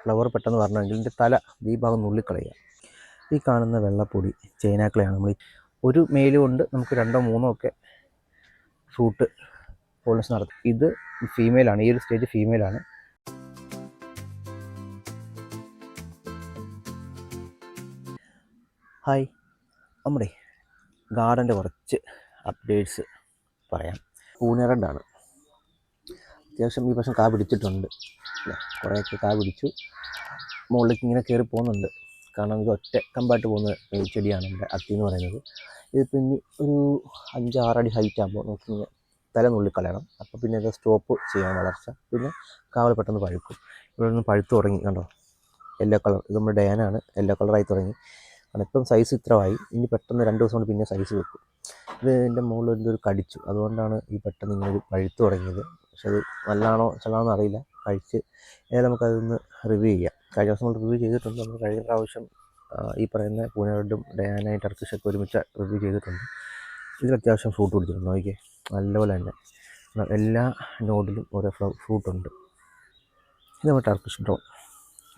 Flower പെട്ടെന്ന് വരണമെങ്കിൽ ഇതിൻ്റെ തല ഈ ഭാഗം നുള്ളിക്കളയുക. ഈ കാണുന്ന വെള്ളപ്പൊടി ചൈനാക്കളയാണ്. നമ്മൾ ഒരു മെയിലും കൊണ്ട് നമുക്ക് 2 or 3 ഒക്കെ ഫ്രൂട്ട് പോളിനേഷൻ നടത്തും. ഇത് ഫീമെയിലാണ്, ഈ ഒരു സ്റ്റേജ് ഫീമെയിലാണ്. ഹായ്, നമ്മുടെ ഗാർഡൻ്റെ കുറച്ച് അപ്ഡേറ്റ്സ് പറയാം. പൂനെ റെഡാണ്. അത്യാവശ്യം ഈ വർഷം കാ പിടിച്ചിട്ടുണ്ട്, കുറേയൊക്കെ കാ പിടിച്ചു. മുകളിലേക്ക് ഇങ്ങനെ കയറി പോകുന്നുണ്ട്. കാരണം ഇത് ഒറ്റ കമ്പായിട്ട് പോകുന്ന ചെടിയാണ് നമ്മുടെ അത്തി എന്ന് പറയുന്നത്. ഇത് പിന്നെ ഒരു 5-6 അടി ഹൈറ്റ് ആകുമ്പോൾ നമുക്ക് തല നുള്ളിക്കളയണം. അപ്പോൾ പിന്നെ ഇത് സ്റ്റോപ്പ് ചെയ്യാൻ വളർച്ച. പിന്നെ കാവൽ പെട്ടെന്ന് പഴുക്കും. ഇവിടെ നിന്ന് പഴുത്ത് തുടങ്ങി, കണ്ടോ, യെല്ലോ കളർ. ഇത് നമ്മുടെ ഡയാനാണ്, യെല്ലോ കളറായി തുടങ്ങി. കാരണം ഇപ്പം സൈസ് ഇത്രമായി. ഇനി പെട്ടെന്ന് 2 ദിവസം കൊണ്ട് പിന്നെ സൈസ് വെക്കും. ഇത് എൻ്റെ മുകളിൽ എന്തൊരു കടിച്ചു, അതുകൊണ്ടാണ് ഈ പെട്ടെന്ന് ഇങ്ങനെ ഒരു പഴുത്ത് തുടങ്ങിയത്. പക്ഷെ അത് നല്ലതാണോ ചെള്ളാണോ അറിയില്ല. കഴിച്ച് നമുക്കതൊന്ന് റിവ്യൂ ചെയ്യാം. കഴിഞ്ഞ ദിവസം നമ്മൾ റിവ്യൂ ചെയ്തിട്ടുണ്ട്. നമ്മൾ കഴിഞ്ഞ പ്രാവശ്യം ഈ പറയുന്ന പൂനെ റെഡും ഡയാനായി ടർക്കിഷൊക്കെ ഒരുമിച്ച് റിവ്യൂ ചെയ്തിട്ടുണ്ട്. ഇതിൽ അത്യാവശ്യം ഫ്രൂട്ട് പിടിച്ചിട്ടുണ്ട്. നോക്കിയേ, നല്ലപോലെ തന്നെ എല്ലാ നോഡിലും ഓരോ ഫ്രൂട്ടുണ്ട്. ഇത് നമ്മുടെ ടർക്കിഷ് ബ്രൗൺ.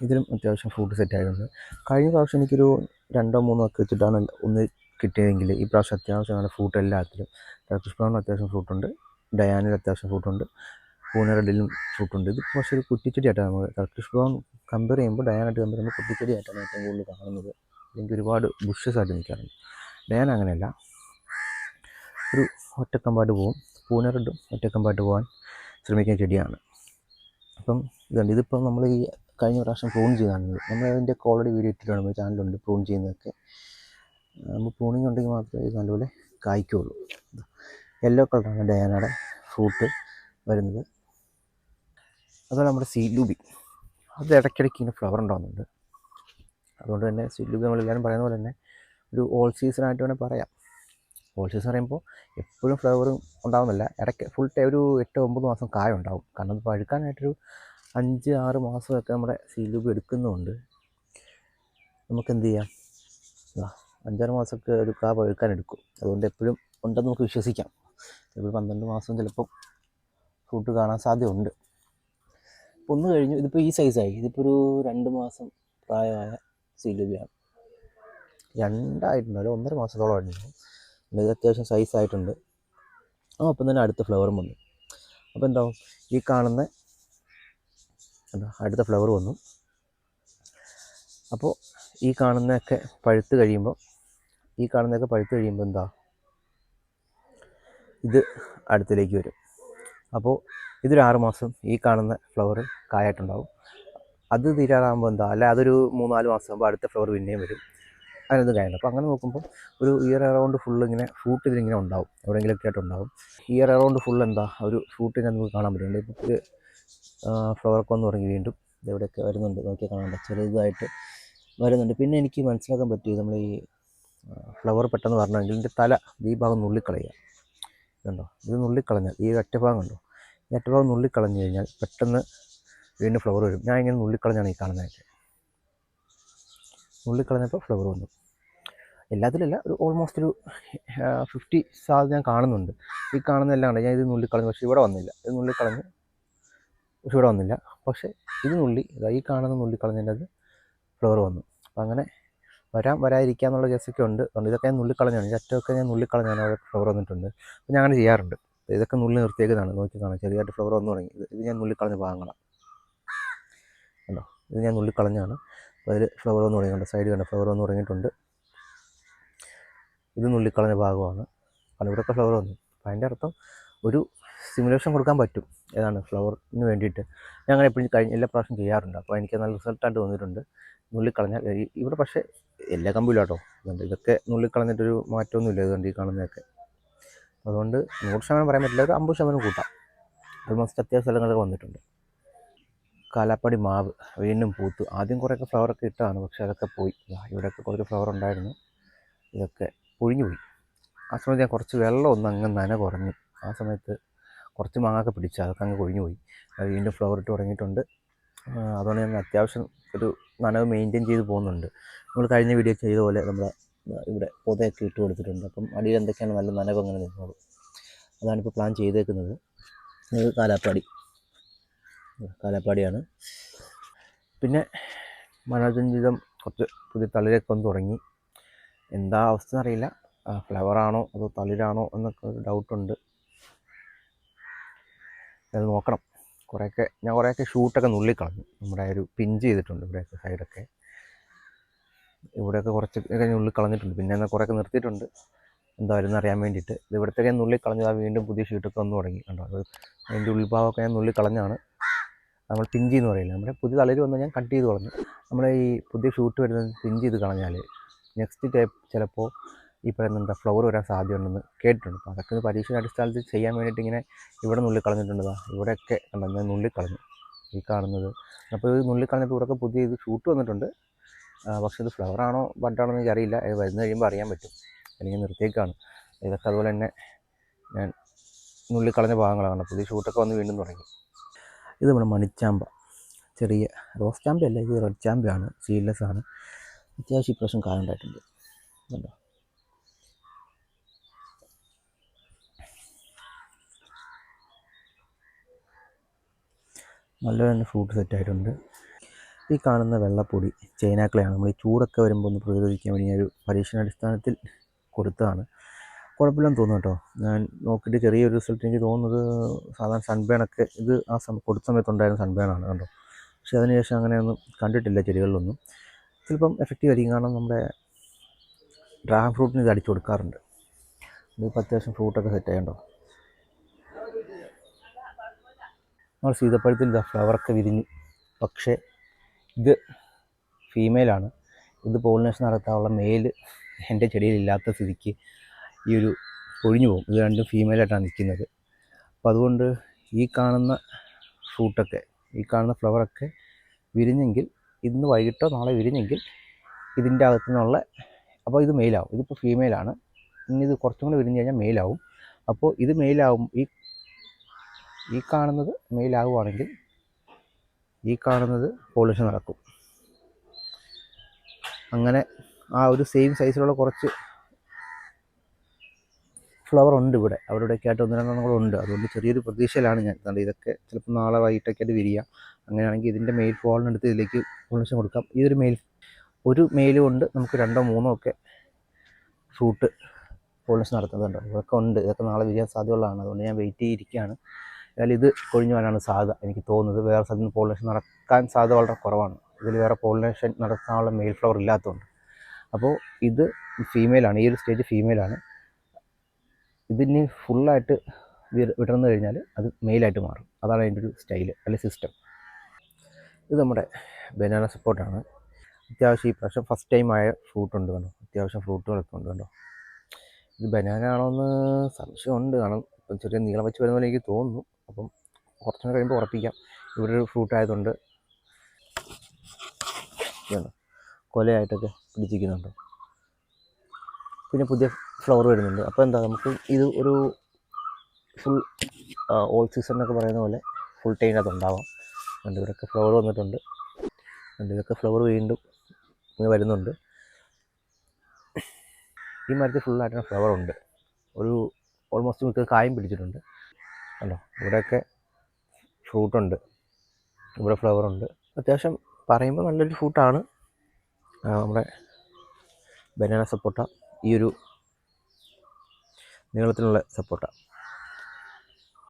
ഇതിലും അത്യാവശ്യം ഫ്രൂട്ട് സെറ്റ് ആയിട്ടുണ്ട്. കഴിഞ്ഞ പ്രാവശ്യം എനിക്കൊരു 2 or 3 ഒക്കെ വെച്ചിട്ടാണ് ഒന്ന് കിട്ടിയതെങ്കിൽ ഈ പ്രാവശ്യം അത്യാവശ്യമാണ് ഫ്രൂട്ട് എല്ലാത്തിലും. ടർക്കിഷ് ബ്രൗണിൽ അത്യാവശ്യം ഫ്രൂട്ടുണ്ട്, ഡയാനിൽ അത്യാവശ്യം ഫ്രൂട്ടുണ്ട്, പൂനെ റെഡിലും ഫ്രൂട്ടുണ്ട്. ഇത് പക്ഷേ ഒരു കുറ്റിച്ചെടിയായിട്ടാണ് നമ്മൾ ടർക്കിഷ് ബ്രൗൺ കമ്പയർ ചെയ്യുമ്പോൾ ഡയാനായിട്ട് കമ്പയർ ചെയ്യുമ്പോൾ കുറ്റിച്ചെടിയായിട്ടാണ് ഏറ്റവും കൂടുതൽ കാണുന്നത്. എനിക്ക് ഒരുപാട് ബുഷസ് ആയിട്ട് നിൽക്കാറുണ്ട്. ഡയാന അങ്ങനെയല്ല, ഒരു ഒറ്റക്കമ്പായിട്ട് പോകും. പൂനെ റെഡും ഒറ്റക്കമ്പായിട്ട് പോകാൻ ശ്രമിക്കുന്ന ചെടിയാണ്. അപ്പം ഇതുണ്ട്. ഇതിപ്പം നമ്മൾ ഈ കഴിഞ്ഞ പ്രാവശ്യം പ്രൂൺ ചെയ്താണ്. നമ്മൾ അതിൻ്റെ ഓൾറെഡി വീഡിയോ ഇട്ടിട്ടുണ്ട്, നമ്മുടെ ചാനലുണ്ട് പ്രൂൺ ചെയ്യുന്നതൊക്കെ. നമ്മൾ പ്രൂണിങ് ഉണ്ടെങ്കിൽ മാത്രമേ ഇത് നല്ലപോലെ കായ്ക്കുള്ളൂ. യെല്ലോ കളറാണ് ഡയാനയുടെ ഫ്രൂട്ട് വരുന്നത്. അതുപോലെ നമ്മുടെ സീലൂബി, അത് ഇടയ്ക്കിടയ്ക്ക് ഇങ്ങനെ ഫ്ലവർ ഉണ്ടാകുന്നുണ്ട്. അതുകൊണ്ട് തന്നെ സീലൂബി നമ്മളെല്ലാവരും പറയുന്ന പോലെ തന്നെ ഒരു ഓൾ സീസണായിട്ട് വേണമെങ്കിൽ പറയാം. ഓൾ സീസൺ പറയുമ്പോൾ എപ്പോഴും ഫ്ലവറും ഉണ്ടാകുന്നില്ല, ഇടയ്ക്ക് ഫുൾ ടൈം ഒരു 8-9 മാസം കായ ഉണ്ടാവും. കാരണം അത് പഴുക്കാനായിട്ടൊരു 5-6 മാസമൊക്കെ നമ്മുടെ സീലൂബി എടുക്കുന്നുണ്ട്. നമുക്കെന്ത് ചെയ്യാം, 5-6 മാസമൊക്കെ ഒരു കാ പഴുക്കാൻ എടുക്കും. അതുകൊണ്ട് എപ്പോഴും ഉണ്ടെന്ന് നമുക്ക് വിശ്വസിക്കാം. ചിലപ്പോൾ 12 മാസം ചിലപ്പോൾ ഫ്രൂട്ട് കാണാൻ സാധ്യതയുണ്ട്. ഇപ്പോൾ ഒന്ന് കഴിഞ്ഞു. ഇതിപ്പോൾ ഈ സൈസായി. ഇതിപ്പോൾ ഒരു 2 മാസം പ്രായമായ സീലൂബിയാണ്. 2 ആയിട്ടുണ്ടല്ലോ, 1.5 മാസത്തോളം ആയിട്ടുണ്ടാവും. ഇത് അത്യാവശ്യം സൈസായിട്ടുണ്ട്. അപ്പം തന്നെ അടുത്ത ഫ്ലവറും വന്നു. അപ്പോൾ എന്താവും, ഈ കാണുന്ന അടുത്ത ഫ്ലവർ വന്നു. അപ്പോൾ ഈ കാണുന്നതൊക്കെ പഴുത്ത് കഴിയുമ്പോൾ എന്താ, ഇത് അടുത്തിലേക്ക് വരും. അപ്പോൾ ഇതൊരു 6 മാസം ഈ കാണുന്ന ഫ്ലവർ കായായിട്ടുണ്ടാവും. അത് തീരാറാകുമ്പോൾ എന്താ, അല്ല അതൊരു 3-4 മാസം ആകുമ്പോൾ അടുത്ത ഫ്ലവർ പിന്നെയും വരും. അതിനൊന്നും കായുണ്ട്. അപ്പോൾ അങ്ങനെ നോക്കുമ്പോൾ ഒരു ഇയർ അറൗണ്ട് ഫുള്ള് ഇങ്ങനെ ഫ്രൂട്ട് ഇതിലിങ്ങനെ ഉണ്ടാവും, എവിടെയെങ്കിലുമൊക്കെ ആയിട്ട് ഉണ്ടാവും. ഇയർ അറൗണ്ട് ഫുൾ എന്താ ഒരു ഫ്രൂട്ടിനെ നമുക്ക് കാണാൻ പറ്റുന്നുണ്ട്. ഇപ്പോൾ ഇത് ഫ്ലവറൊക്കെ വന്ന് തുടങ്ങി. വീണ്ടും ഇതെവിടെയൊക്കെ വരുന്നുണ്ട്, നോക്കിയാൽ കാണാൻ ചെറുതായിട്ട് വരുന്നുണ്ട്. പിന്നെ എനിക്ക് മനസ്സിലാക്കാൻ പറ്റിയത്, നമ്മൾ ഈ ഫ്ലവർ പെട്ടെന്ന് വരണമെങ്കിൽ ഇതിൻ്റെ തല ഈ ഭാഗം നുള്ളിക്കളയുക. കണ്ടോ, ഇത് നുള്ളിക്കളഞ്ഞാൽ ഈ ഒറ്റഭാഗം കണ്ടോ, ഈ ഒറ്റഭാഗം നുള്ളിക്കളഞ്ഞു കഴിഞ്ഞാൽ പെട്ടെന്ന് വീണ്ടും ഫ്ലവർ വരും. ഞാൻ ഇങ്ങനെ നുള്ളിക്കളഞ്ഞാണ് ഈ കാണുന്നതൊക്കെ. നുള്ളിക്കളഞ്ഞപ്പോൾ ഫ്ലവർ വന്നു. എല്ലാത്തിലല്ല, ഒരു ഓൾമോസ്റ്റ് ഒരു 50 സാധ്യത ഞാൻ കാണുന്നുണ്ട്. ഈ കാണുന്നതെല്ലാം ഉണ്ട്. ഞാൻ ഇത് നുള്ളിക്കളഞ്ഞു, പക്ഷേ ഇവിടെ വന്നില്ല. ഇത് നുള്ളിക്കളഞ്ഞ് പക്ഷേ ഇവിടെ വന്നില്ല. പക്ഷേ ഇത് ഈ കാണുന്ന നുള്ളിക്കളഞ്ഞതിൻ്റെ അത് ഫ്ലവർ വന്നു. അപ്പം അങ്ങനെ വരാതിരിക്കാന്നുള്ള കേസൊക്കെ ഉണ്ട്. അതുകൊണ്ട് ഇതൊക്കെ ഞാൻ നുള്ളിക്കളഞ്ഞാണ്. ഈ അറ്റമൊക്കെ ഞാൻ നുള്ളിക്കളഞ്ഞാണ് അവിടെ ഫ്ലവർ വന്നിട്ടുണ്ട്. അപ്പം ഞാൻ അങ്ങനെ ചെയ്യാറുണ്ട്. ഇതൊക്കെ നുള്ളി നിർത്തിയേക്കുന്നതാണ്. നോക്കി കാണാം, ചെറിയതായിട്ട് ഫ്ലവർ വന്നു തുടങ്ങി. ഇത് ഞാൻ നുള്ളിക്കളഞ്ഞ ഭാഗങ്ങളാണ് കണ്ടോ, ഇത് ഞാൻ നുള്ളിക്കളഞ്ഞാണ്. അപ്പോൾ അതിൽ ഫ്ലവർ വന്ന് തുടങ്ങിയിട്ടുണ്ട്. സൈഡ് കണ്ടോ, ഫ്ലവർ വന്ന് തുടങ്ങിയിട്ടുണ്ട്. ഇത് നുള്ളിക്കളഞ്ഞ ഭാഗമാണ്. കാരണം ഇവിടെയൊക്കെ ഫ്ലവർ വന്നു. അപ്പോൾ അതിൻ്റെ അർത്ഥം ഒരു സിമുലേഷൻ കൊടുക്കാൻ പറ്റും, ഏതാണ് ഫ്ലവറിന് വേണ്ടിയിട്ട്. ഞാൻ അങ്ങനെ എപ്പോഴും എല്ലാ പ്രാവശ്യം ചെയ്യാറുണ്ട്. അപ്പോൾ എനിക്ക് നല്ല റിസൾട്ടായിട്ട് തോന്നിയിട്ടുണ്ട്. നുള്ളിക്കളഞ്ഞാൽ ഇവിടെ പക്ഷേ എല്ലാ കമ്പിലും കേട്ടോ, ഇതൊക്കെ നുള്ളിക്കളഞ്ഞിട്ടൊരു മാറ്റമൊന്നുമില്ല. ഇതുകൊണ്ട് ഈ കാണുന്നതൊക്കെ. അതുകൊണ്ട് 100% പറയാൻ പറ്റില്ല, ഒരു 50% കൂട്ടാം. ഓൾമോസ്റ്റ് അത്യാവശ്യ സ്ഥലങ്ങളൊക്കെ വന്നിട്ടുണ്ട്. കാലാപ്പാടി മാവ് വീണ്ടും പൂത്തു. ആദ്യം കുറേയൊക്കെ ഫ്ലവറൊക്കെ ഇട്ടതാണ്, പക്ഷേ അതൊക്കെ പോയി. ഇവിടെയൊക്കെ കുറച്ച് ഫ്ലവർ ഉണ്ടായിരുന്നു, ഇതൊക്കെ പൊഴിഞ്ഞു പോയി. ആ സമയത്ത് ഞാൻ കുറച്ച് വെള്ളം ഒന്ന് അങ്ങ് നന കുറഞ്ഞു. ആ സമയത്ത് കുറച്ച് മാങ്ങയൊക്കെ പിടിച്ചു, അതൊക്കെ അങ്ങ് കൊഴിഞ്ഞു പോയി. അത് വീണ്ടും ഫ്ലവർ ഇട്ട് തുടങ്ങിയിട്ടുണ്ട്. അതുകൊണ്ട് ഞാൻ അത്യാവശ്യം ഒരു നനവ് മെയിൻറ്റെയിൻ ചെയ്ത് പോകുന്നുണ്ട്. നമ്മൾ കഴിഞ്ഞ വീഡിയോ ചെയ്ത പോലെ നമ്മൾ ഇവിടെ പൊതയൊക്കെ ഇട്ട് കൊടുത്തിട്ടുണ്ട്. അപ്പം അടിയിൽ എന്തൊക്കെയാണ് നല്ല നനവ് അങ്ങനെ നിന്നോളൂ. അതാണിപ്പോൾ പ്ലാൻ ചെയ്തേക്കുന്നത്. ഇത് കാലാപ്പാടിയാണ്. പിന്നെ മനോരഞ്ജിതം കുറച്ച് പുതിയ തളിരൊക്കെ വന്ന് തുടങ്ങി. എന്താ അവസ്ഥ എന്നറിയില്ല, ഫ്ലവറാണോ അതോ തളിരാണോ എന്നൊക്കെ ഒരു ഡൗട്ടുണ്ട്. അത് നോക്കണം. ഞാൻ കുറേയൊക്കെ ഷൂട്ടൊക്കെ നുള്ളിക്കളഞ്ഞു. നമ്മുടെ ഒരു പിഞ്ച് ചെയ്തിട്ടുണ്ട് ഇവിടെയൊക്കെ സൈഡൊക്കെ, ഇവിടെയൊക്കെ കുറച്ചൊക്കെ നുള്ളിക്കളഞ്ഞിട്ടുണ്ട്. പിന്നെ എന്നാൽ കുറേയൊക്കെ നിർത്തിയിട്ടുണ്ട് എന്താ വരുന്ന അറിയാൻ വേണ്ടിയിട്ട്. ഇത് ഇവിടത്തേക്ക് ഞാൻ നുള്ളിക്കളഞ്ഞത്, വീണ്ടും പുതിയ ഷീട്ടൊക്കെ വന്ന് തുടങ്ങി. കണ്ടോ, അത് അതിൻ്റെ ഉൾഭാഗമൊക്കെ ഞാൻ നുള്ളിക്കളഞ്ഞാണ്. നമ്മൾ പിഞ്ച് എന്ന് പറയില്ല, നമ്മുടെ പുതിയ തളിര് വന്ന് ഞാൻ കട്ട് ചെയ്ത് കളഞ്ഞു. നമ്മുടെ ഈ പുതിയ ഷൂട്ട് വരുന്നത് പിഞ്ച് ചെയ്ത് കളഞ്ഞാൽ നെക്സ്റ്റ് ടൈപ്പ് ചിലപ്പോൾ ഈ പറയുന്ന എന്താ ഫ്ലവർ വരാൻ സാധ്യതയുണ്ടെന്ന് കേട്ടിട്ടുണ്ട്. അപ്പോൾ അതൊക്കെ പരീക്ഷയുടെ അടിസ്ഥാനത്തിൽ ചെയ്യാൻ വേണ്ടിയിട്ട് ഇങ്ങനെ ഇവിടെ നുള്ളിക്കളഞ്ഞിട്ടുണ്ടതാ, ഇവിടെയൊക്കെ കണ്ടോ ഞാൻ നുള്ളിക്കളഞ്ഞു ഈ കാണുന്നത്. അപ്പോൾ ഇത് നുള്ളിക്കളഞ്ഞപ്പോൾ ഇവിടെയൊക്കെ പുതിയ ഇത് ഷൂട്ട് വന്നിട്ടുണ്ട്. പക്ഷേ ഇത് ഫ്ലവറാണോ ബഡാണോ എന്ന് എനിക്കറിയില്ല. ഇത് വരുന്ന കഴിയുമ്പോൾ അറിയാൻ പറ്റും. അല്ലെങ്കിൽ നിർത്തിയേക്കാണ്. ഇതൊക്കെ അതുപോലെ തന്നെ ഞാൻ നുള്ളിക്കളഞ്ഞ ഭാഗങ്ങളാണ്. പുതിയ ഷൂട്ടൊക്കെ വന്ന് വീണ്ടും തുടങ്ങി. ഇത് നമ്മുടെ മണിച്ചാമ്പ, ചെറിയ റോസ് ചാമ്പയല്ല, ഇത് റെഡ് ചാമ്പയാണ്, സീഡ്ലെസ് ആണ്. അത്യാവശ്യം ഇപ്രാവശ്യം കാലുണ്ടായിട്ടുണ്ട്. കണ്ടോ, നല്ല തന്നെ ഫ്രൂട്ട് സെറ്റായിട്ടുണ്ട്. ഈ കാണുന്ന വെള്ളപ്പൊടി ചൈനാക്കളയാണ്. നമ്മൾ ഈ ചൂടൊക്കെ വരുമ്പോൾ ഒന്ന് പ്രതിരോധിക്കാൻ വേണ്ടി ഒരു പരീക്ഷണാടിസ്ഥാനത്തിൽ കൊടുത്തതാണ്. കുഴപ്പമില്ലെന്ന് തോന്നുന്നു കേട്ടോ. ഞാൻ നോക്കിയിട്ട് ചെറിയൊരു റിസൾട്ട് എനിക്ക് തോന്നുന്നത് സാധാരണ സൺബേണൊക്കെ ഇത് കൊടുത്ത സമയത്തുണ്ടായിരുന്ന സൺബേണാണ് കണ്ടോ. പക്ഷേ അതിനുശേഷം അങ്ങനെയൊന്നും കണ്ടിട്ടില്ല ചെടികളിലൊന്നും. ചിലപ്പം എഫക്റ്റീവ് ആയിരിക്കും, കാരണം നമ്മുടെ ഡ്രാഗൺ ഫ്രൂട്ടിന് ഇത് അടിച്ചു കൊടുക്കാറുണ്ട്. ഇതിപ്പോൾ അത്യാവശ്യം ഫ്രൂട്ടൊക്കെ സെറ്റ് ആയതുണ്ടോ. നമ്മൾ സീതപ്പഴത്തിൽ ഫ്ലവറൊക്കെ വിരിഞ്ഞു. പക്ഷേ ഇത് ഫീമെയിലാണ്. ഇത് പോളിനേഷൻ നടത്താനുള്ള മെയിൽ എൻ്റെ ചെടിയിലില്ലാത്ത സ്ഥിതിക്ക് ഈ ഒരു ഒഴിഞ്ഞു പോകും. ഇത് രണ്ടും ഫീമെയിലായിട്ടാണ് നിൽക്കുന്നത്. അപ്പോൾ അതുകൊണ്ട് ഈ കാണുന്ന ഫ്രൂട്ടൊക്കെ, ഈ കാണുന്ന ഫ്ലവറൊക്കെ വിരിഞ്ഞെങ്കിൽ, ഇന്ന് വൈകിട്ടോ നാളെ വിരിഞ്ഞെങ്കിൽ ഇതിൻ്റെ അകത്തു നിന്നുള്ള, അപ്പോൾ ഇത് മെയിലാവും. ഇതിപ്പോൾ ഫീമെയിലാണ്. ഇനി ഇത് കുറച്ചും കൂടി വിരിഞ്ഞ് കഴിഞ്ഞാൽ മെയിലാവും. അപ്പോൾ ഇത് മെയിലാവും, ഈ കാണുന്നത് മെയിലാവുകയാണെങ്കിൽ ഈ കാണുന്നത് പോളിനേഷൻ നടക്കും. അങ്ങനെ ആ ഒരു സെയിം സൈസിലുള്ള കുറച്ച് ഫ്ലവർ ഉണ്ട് ഇവിടെ, അവിടെ ഇവിടെയൊക്കെ ആയിട്ട് 1-2 ഉണ്ട്. അതുകൊണ്ട് ചെറിയൊരു പ്രതീക്ഷയിലാണ് ഞാൻ. അതുകൊണ്ട് ഇതൊക്കെ ചിലപ്പോൾ നാളെ വൈകിട്ടൊക്കെ ആയിട്ട് വിരിയാം. അങ്ങനെയാണെങ്കിൽ ഇതിൻ്റെ മെയിൽ ഫോളിനെടുത്ത് ഇതിലേക്ക് പോളിനേഷൻ കൊടുക്കാം. ഒരു മെയിലും കൊണ്ട് നമുക്ക് 2-3 ഒക്കെ ഫ്രൂട്ട് പോളിനേഷൻ നടത്തുന്നുണ്ട്. ഇതൊക്കെ ഉണ്ട്. ഇതൊക്കെ നാളെ വിരിയാൻ സാധ്യതയുള്ളതാണ്. അതുകൊണ്ട് ഞാൻ വെയിറ്റ് ചെയ്തിരിക്കുകയാണ്. എന്നാൽ ഇത് കൊഴിഞ്ഞു പോകാനാണ് സാധ്യത എനിക്ക് തോന്നുന്നത്. വേറെ സ്ഥലത്ത് നിന്ന് പോളിനേഷൻ നടക്കാൻ സാധ്യത വളരെ കുറവാണ്. ഇതിൽ വേറെ പോളിനേഷൻ നടത്താനുള്ള മെയിൽ ഫ്ലവർ ഇല്ലാത്തതുകൊണ്ട്. അപ്പോൾ ഇത് ഫീമെയിലാണ്, ഈ ഒരു സ്റ്റേജ് ഫീമെയിലാണ്. ഇതിന് ഫുള്ളായിട്ട് വിടർന്നു കഴിഞ്ഞാൽ അത് മെയിലായിട്ട് മാറും. അതാണ് അതിൻ്റെ ഒരു സ്റ്റൈല് അല്ലെങ്കിൽ സിസ്റ്റം. ഇത് നമ്മുടെ ബനാന സപ്പോർട്ടാണ്. അത്യാവശ്യം ഈ പ്രാവശ്യം ഫസ്റ്റ് ടൈം ആയ ഫ്രൂട്ടുണ്ട് കണ്ടോ. അത്യാവശ്യം ഫ്രൂട്ടുകളൊക്കെ ഉണ്ട് കണ്ടോ. ഇത് ബനാന ആണോ എന്ന് സംശയമുണ്ട്, കാരണം ഇപ്പം ചെറിയ നീളം വെച്ച് വരുന്ന പോലെ എനിക്ക് തോന്നുന്നു. അപ്പം കുറച്ചുകൂടെ കഴിയുമ്പോൾ ഉറപ്പിക്കാം. ഇവിടെ ഒരു ഫ്രൂട്ട് ആയതുകൊണ്ട് കൊലയായിട്ടൊക്കെ പിടിച്ചിരിക്കുന്നുണ്ടോ. പിന്നെ പുതിയ ഫ്ലവർ വരുന്നുണ്ട്. അപ്പോൾ എന്താ, നമുക്ക് ഇത് ഒരു ഫുൾ ഓൾ സീസൺ എന്നൊക്കെ പറയുന്ന പോലെ ഫുൾ ടൈം അത് ഉണ്ടാവാം. അതുകൊണ്ട് ഇവിടെയൊക്കെ ഫ്ലവർ വന്നിട്ടുണ്ട്. അതുകൊണ്ട് ഇതൊക്കെ ഫ്ലവർ വീണ്ടും ഇങ്ങനെ വരുന്നുണ്ട്. ഈ മരത്തിൽ ഫുള്ളായിട്ട് ഫ്ലവർ ഉണ്ട്. ഒരു ഓൾമോസ്റ്റ് മിക്ക കായും പിടിച്ചിട്ടുണ്ട് കണ്ടോ. ഇവിടെയൊക്കെ ഫ്രൂട്ടുണ്ട്, ഇവിടെ ഫ്ലവറുണ്ട്. അത്യാവശ്യം പറയുമ്പോൾ നല്ലൊരു ഫ്രൂട്ടാണ് നമ്മുടെ ബനാന സപ്പോട്ട. ഈ ഒരു നീളത്തിലുള്ള സപ്പോട്ട.